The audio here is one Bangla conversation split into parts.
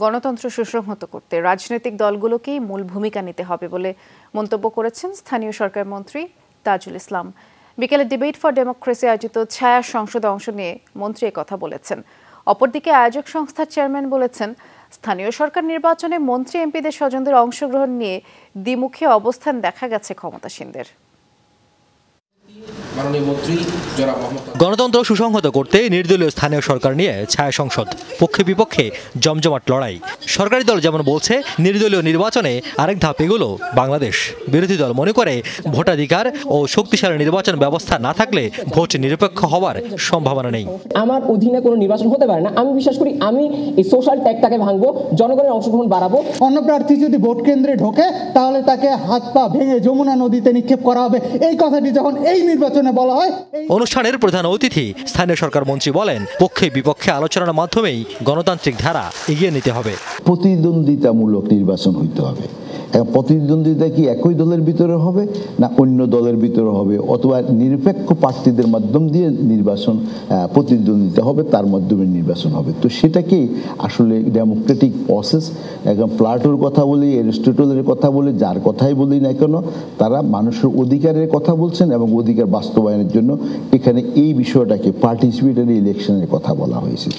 গণতন্ত্র সুসংহত করতে রাজনৈতিক দলগুলোকেই মূল ভূমিকা নিতে হবে বলে মন্তব্য করেছেন স্থানীয় সরকার মন্ত্রী তাজুল ইসলাম। বিকেলে ডিবেট ফর ডেমোক্রেসি আয়োজিত ছায়া সংসদে অংশ নিয়ে মন্ত্রী কথা বলেছেন। অপরদিকে আয়োজক সংস্থার চেয়ারম্যান বলেছেন, স্থানীয় সরকার নির্বাচনে মন্ত্রী এমপিদের স্বজনদের অংশগ্রহণ নিয়ে দ্বিমুখী অবস্থান দেখা গেছে ক্ষমতাসীনদের। গণতন্ত্র সুসংহত করতে নির্দলীয় স্থানীয় সরকার নিয়ে ছায়া সংসদ, পক্ষে বিপক্ষে জমজমাট লড়াই। সরকারি দল যেমন বলছে নির্দলীয় নির্বাচনে আরেক ধাপ এগুলো বাংলাদেশ। বিরোধী দল মনে করে ভোটাধিকার ও শক্তিশালী নির্বাচন ব্যবস্থা না থাকলে ভোট নিরপেক্ষ হওয়ার সম্ভাবনা নেই। আমার অধীনে কোনো নির্বাচন হতে পারে না। আমি বিশ্বাস করি আমি এই সোশ্যাল ট্যাগটাকে ভাঙবো, জনগণের অংশগ্রহণ বাড়াবো। অন্য প্রার্থী যদি ভোট কেন্দ্রে ঢোকে তাহলে তাকে হাত পা ভেঙে যমুনা নদীতে নিক্ষেপ করা হবে। এই কথাটি যখন এই নির্বাচনে বলা হয়। অনুষ্ঠানের প্রধান অতিথি স্থানীয় সরকার মন্ত্রী বলেন, পক্ষে বিপক্ষে আলোচনার মাধ্যমেই গণতান্ত্রিক ধারা এগিয়ে নিতে হবে। প্রতিদ্বন্দ্বিতামূলক নির্বাচন হইতে হবে। প্রতিদ্বন্দ্বিতা কি একই দলের ভিতরে হবে না অন্য দলের ভিতরে হবে, অথবা নিরপেক্ষ প্রার্থীদের মাধ্যম দিয়ে নির্বাচন প্রতিদ্বন্দ্বিতা হবে, তার মাধ্যমে নির্বাচন হবে। তো সেটাকেই আসলে ডেমোক্রেটিক প্রসেস। একদম প্লাটোর কথা বলি, অ্যারিস্টটলের কথা বলি, যার কথাই বলি না কেন, তারা মানুষের অধিকারের কথা বলছেন এবং অধিকার বাস্তবায়নের জন্য এখানে এই বিষয়টাকে পার্টিসিপেটরি ইলেকশনের কথা বলা হয়েছে।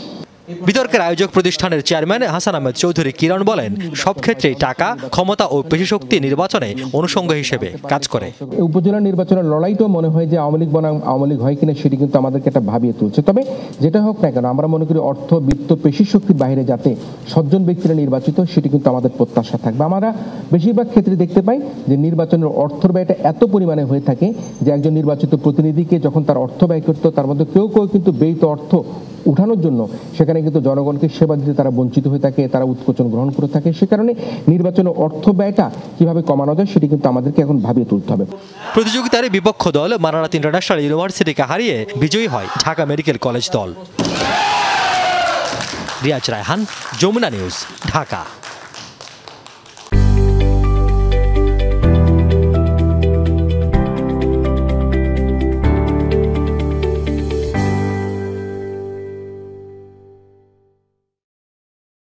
বিতর্কের আয়োজক প্রতিষ্ঠানের চেয়ারম্যান হাসান আহমেদ চৌধুরী কিরণ বলেন, সব ক্ষেত্রেই টাকা, ক্ষমতা ও পেশিশক্তি নির্বাচনে অনুষঙ্গ হিসেবে কাজ করে। উপজেলা নির্বাচনের লড়াইটাও মনে হয় যে আওয়ামী লীগ বনাম আওয়ামী লীগ হয় কিনা সেটি কিন্তু আমাদেরকে একটা ভাবিয়ে তুলছে। তবে যেটা হোক না কেন, আমরা মনে করি অর্থ, বিত্ত, পেশিশক্তির বাইরে যাতে সজ্জন ব্যক্তিরা নির্বাচিত, সেটি কিন্তু আমাদের প্রত্যাশা থাকবে। আমরা বেশিরভাগ ক্ষেত্রে দেখতে পাই যে নির্বাচনের অর্থ ব্যয়টা এত পরিমাণে হয়ে থাকে যে একজন নির্বাচিত প্রতিনিধিকে যখন তার অর্থ ব্যয় করতে, তার মধ্যে কেউ কেউ কিন্তু ব্যয়িত অর্থ উঠানোর জন্য সেখানে কিন্তু জনগণকে সেবা দিতে তারা বঞ্চিত হয়ে থাকে, তারা উৎকোচন গ্রহণ করে থাকে। সে কারণে নির্বাচনের অর্থ ব্যয়টা কিভাবে কমানো যায় সেটি কিন্তু আমাদেরকে এখন ভাবিয়ে তুলতে হবে। প্রতিযোগিতার বিপক্ষ দল মানারাত ইন্টারন্যাশনাল ইউনিভার্সিটিকে হারিয়ে বিজয়ী হয় ঢাকা মেডিকেল কলেজ দল। রিয়াজ রায়হান, যমুনা নিউজ, ঢাকা।